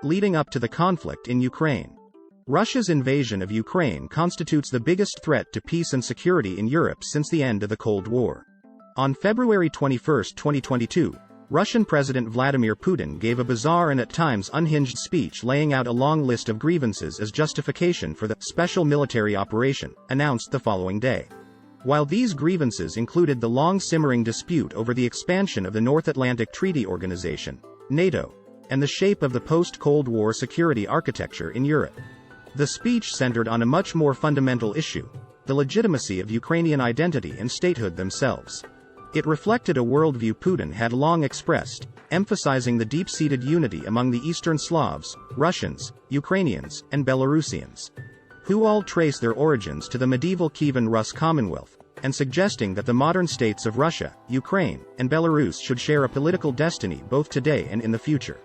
leading up to the conflict in Ukraine. Russia's invasion of Ukraine constitutes the biggest threat to peace and security in Europe since the end of the Cold War. On February 21, 2022, Russian President Vladimir Putin gave a bizarre and at times unhinged speech laying out a long list of grievances as justification for the special military operation, announced the following day. While these grievances included the long-simmering dispute over the expansion of the North Atlantic Treaty Organization, NATO, and the shape of the post-Cold War security architecture in Europe. The speech centered on a much more fundamental issue: the legitimacy of Ukrainian identity and statehood themselves. It reflected a worldview Putin had long expressed, emphasizing the deep-seated unity among the Eastern Slavs, Russians, Ukrainians, and Belarusians, who all trace their origins to the medieval Kievan Rus Commonwealth, and suggesting that the modern states of Russia, Ukraine, and Belarus should share a political destiny both today and in the future.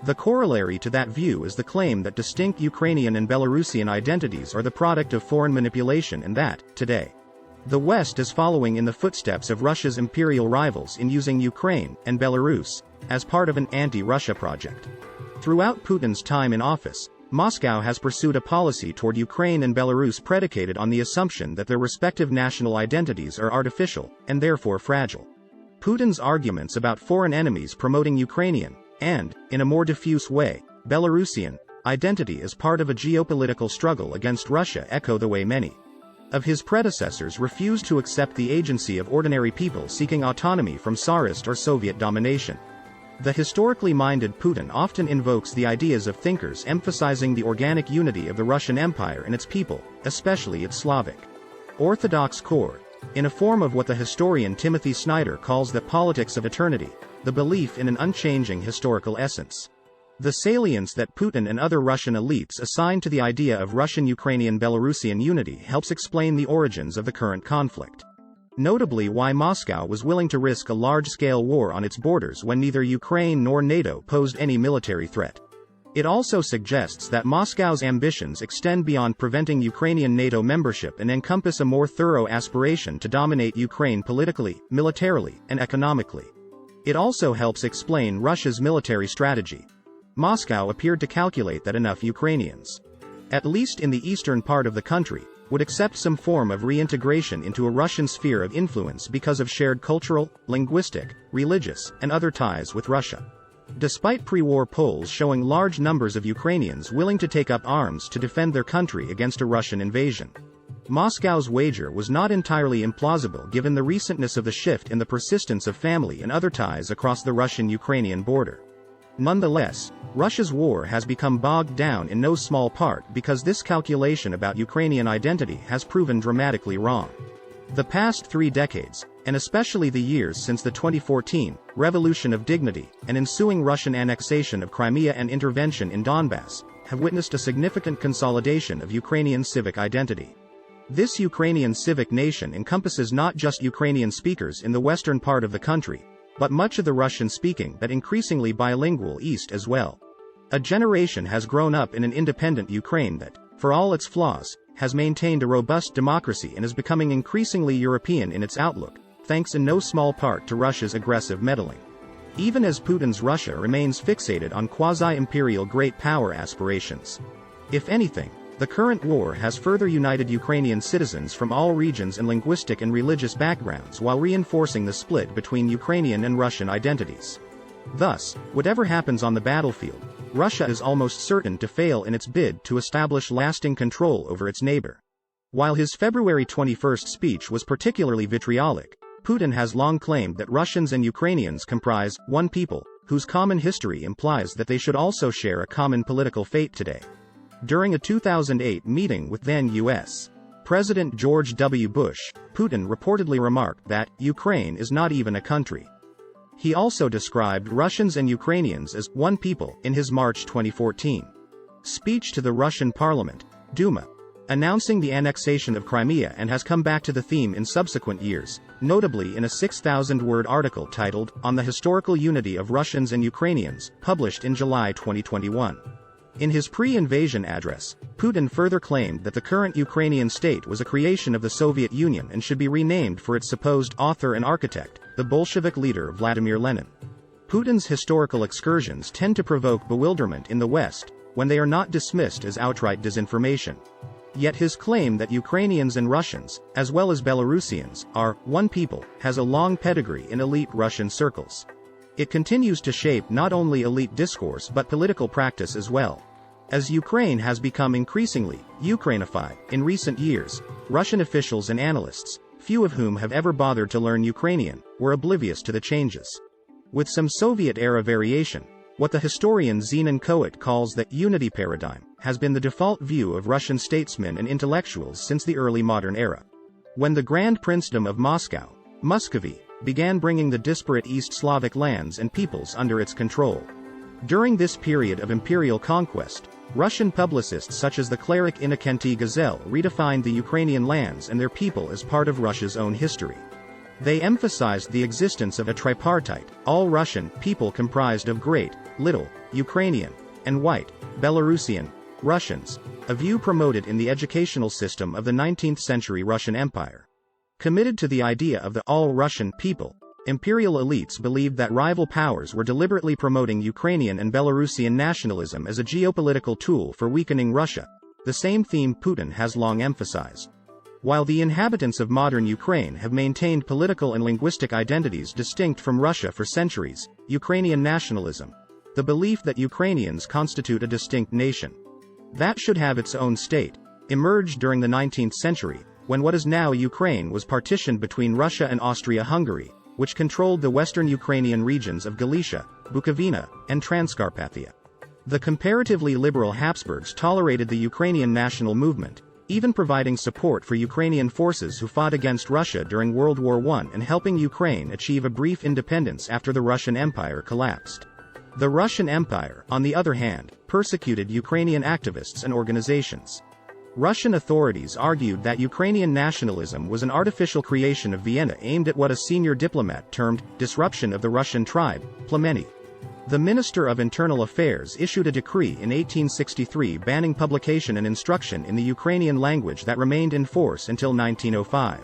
The corollary to that view is the claim that distinct Ukrainian and Belarusian identities are the product of foreign manipulation and that, today, the West is following in the footsteps of Russia's imperial rivals in using Ukraine and Belarus as part of an anti-Russia project. Throughout Putin's time in office, Moscow has pursued a policy toward Ukraine and Belarus predicated on the assumption that their respective national identities are artificial, and therefore fragile. Putin's arguments about foreign enemies promoting Ukrainian, and, in a more diffuse way, Belarusian, identity as part of a geopolitical struggle against Russia echo the way many of his predecessors refused to accept the agency of ordinary people seeking autonomy from Tsarist or Soviet domination. The historically minded Putin often invokes the ideas of thinkers emphasizing the organic unity of the Russian Empire and its people, especially its Slavic Orthodox core, in a form of what the historian Timothy Snyder calls the politics of eternity, the belief in an unchanging historical essence. The salience that Putin and other Russian elites assign to the idea of Russian-Ukrainian-Belarusian unity helps explain the origins of the current conflict. Notably, why Moscow was willing to risk a large-scale war on its borders when neither Ukraine nor NATO posed any military threat. It also suggests that Moscow's ambitions extend beyond preventing Ukrainian NATO membership and encompass a more thorough aspiration to dominate Ukraine politically, militarily, and economically. It also helps explain Russia's military strategy. Moscow appeared to calculate that enough Ukrainians, at least in the eastern part of the country, would accept some form of reintegration into a Russian sphere of influence because of shared cultural, linguistic, religious, and other ties with Russia. Despite pre-war polls showing large numbers of Ukrainians willing to take up arms to defend their country against a Russian invasion, Moscow's wager was not entirely implausible given the recentness of the shift in the persistence of family and other ties across the Russian-Ukrainian border. Nonetheless, Russia's war has become bogged down in no small part because this calculation about Ukrainian identity has proven dramatically wrong. The past 3 decades, and especially the years since the 2014 Revolution of Dignity and ensuing Russian annexation of Crimea and intervention in Donbass, have witnessed a significant consolidation of Ukrainian civic identity. This Ukrainian civic nation encompasses not just Ukrainian speakers in the western part of the country, but much of the Russian-speaking but increasingly bilingual East as well. A generation has grown up in an independent Ukraine that, for all its flaws, has maintained a robust democracy and is becoming increasingly European in its outlook, thanks in no small part to Russia's aggressive meddling. Even as Putin's Russia remains fixated on quasi-imperial great power aspirations. If anything, the current war has further united Ukrainian citizens from all regions and linguistic and religious backgrounds while reinforcing the split between Ukrainian and Russian identities. Thus, whatever happens on the battlefield, Russia is almost certain to fail in its bid to establish lasting control over its neighbor. While his February 21 speech was particularly vitriolic, Putin has long claimed that Russians and Ukrainians comprise one people, whose common history implies that they should also share a common political fate today. During a 2008 meeting with then U.S. President George W. Bush, Putin reportedly remarked that Ukraine is not even a country. He also described Russians and Ukrainians as one people in his March 2014 speech to the Russian parliament, Duma, announcing the annexation of Crimea, and has come back to the theme in subsequent years, notably in a 6,000-word article titled On the Historical Unity of Russians and Ukrainians, published in July 2021. In his pre-invasion address, Putin further claimed that the current Ukrainian state was a creation of the Soviet Union and should be renamed for its supposed author and architect, the Bolshevik leader Vladimir Lenin. Putin's historical excursions tend to provoke bewilderment in the West, when they are not dismissed as outright disinformation. Yet his claim that Ukrainians and Russians, as well as Belarusians, are one people, has a long pedigree in elite Russian circles. It continues to shape not only elite discourse but political practice as well. As Ukraine has become increasingly Ukrainified in recent years, Russian officials and analysts, few of whom have ever bothered to learn Ukrainian, were oblivious to the changes. With some Soviet-era variation, what the historian Zenon Kohut calls the unity paradigm has been the default view of Russian statesmen and intellectuals since the early modern era. When the Grand Princedom of Moscow, Muscovy, began bringing the disparate East Slavic lands and peoples under its control. During this period of imperial conquest, Russian publicists such as the cleric Innokenty Gazelle redefined the Ukrainian lands and their people as part of Russia's own history. They emphasized the existence of a tripartite, all-Russian, people comprised of Great, Little, Ukrainian, and White, Belarusian, Russians, a view promoted in the educational system of the 19th century Russian Empire. Committed to the idea of the all-Russian people, imperial elites believed that rival powers were deliberately promoting Ukrainian and Belarusian nationalism as a geopolitical tool for weakening Russia, the same theme Putin has long emphasized. While the inhabitants of modern Ukraine have maintained political and linguistic identities distinct from Russia for centuries, Ukrainian nationalism, the belief that Ukrainians constitute a distinct nation, that should have its own state, emerged during the 19th century, when what is now Ukraine was partitioned between Russia and Austria-Hungary, which controlled the western Ukrainian regions of Galicia, Bukovina, and Transcarpathia. The comparatively liberal Habsburgs tolerated the Ukrainian national movement, even providing support for Ukrainian forces who fought against Russia during World War I and helping Ukraine achieve a brief independence after the Russian Empire collapsed. The Russian Empire, on the other hand, persecuted Ukrainian activists and organizations. Russian authorities argued that Ukrainian nationalism was an artificial creation of Vienna aimed at what a senior diplomat termed disruption of the Russian tribe, plemeni. The Minister of Internal Affairs issued a decree in 1863 banning publication and instruction in the Ukrainian language that remained in force until 1905.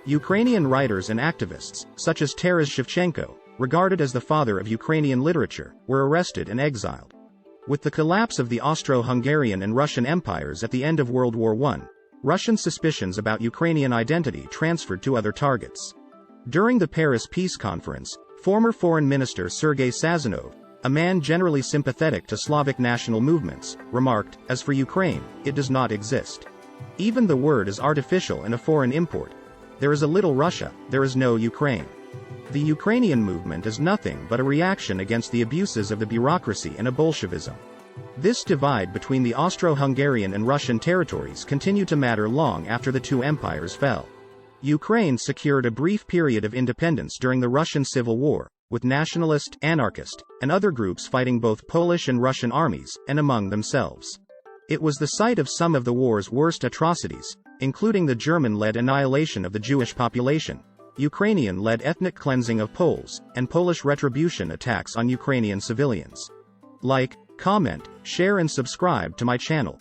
Ukrainian writers and activists, such as Taras Shevchenko, regarded as the father of Ukrainian literature, were arrested and exiled. With the collapse of the Austro-Hungarian and Russian empires at the end of World War I, Russian suspicions about Ukrainian identity transferred to other targets. During the Paris Peace Conference, former Foreign Minister Sergei Sazonov, a man generally sympathetic to Slavic national movements, remarked, "As for Ukraine, it does not exist. Even the word is artificial and a foreign import. There is a little Russia, there is no Ukraine. The Ukrainian movement is nothing but a reaction against the abuses of the bureaucracy and a Bolshevism." This divide between the Austro-Hungarian and Russian territories continued to matter long after the two empires fell. Ukraine secured a brief period of independence during the Russian Civil War, with nationalist, anarchist, and other groups fighting both Polish and Russian armies, and among themselves. It was the site of some of the war's worst atrocities, including the German-led annihilation of the Jewish population, Ukrainian-led ethnic cleansing of Poles, and Polish retribution attacks on Ukrainian civilians. Like, comment, share and subscribe to my channel.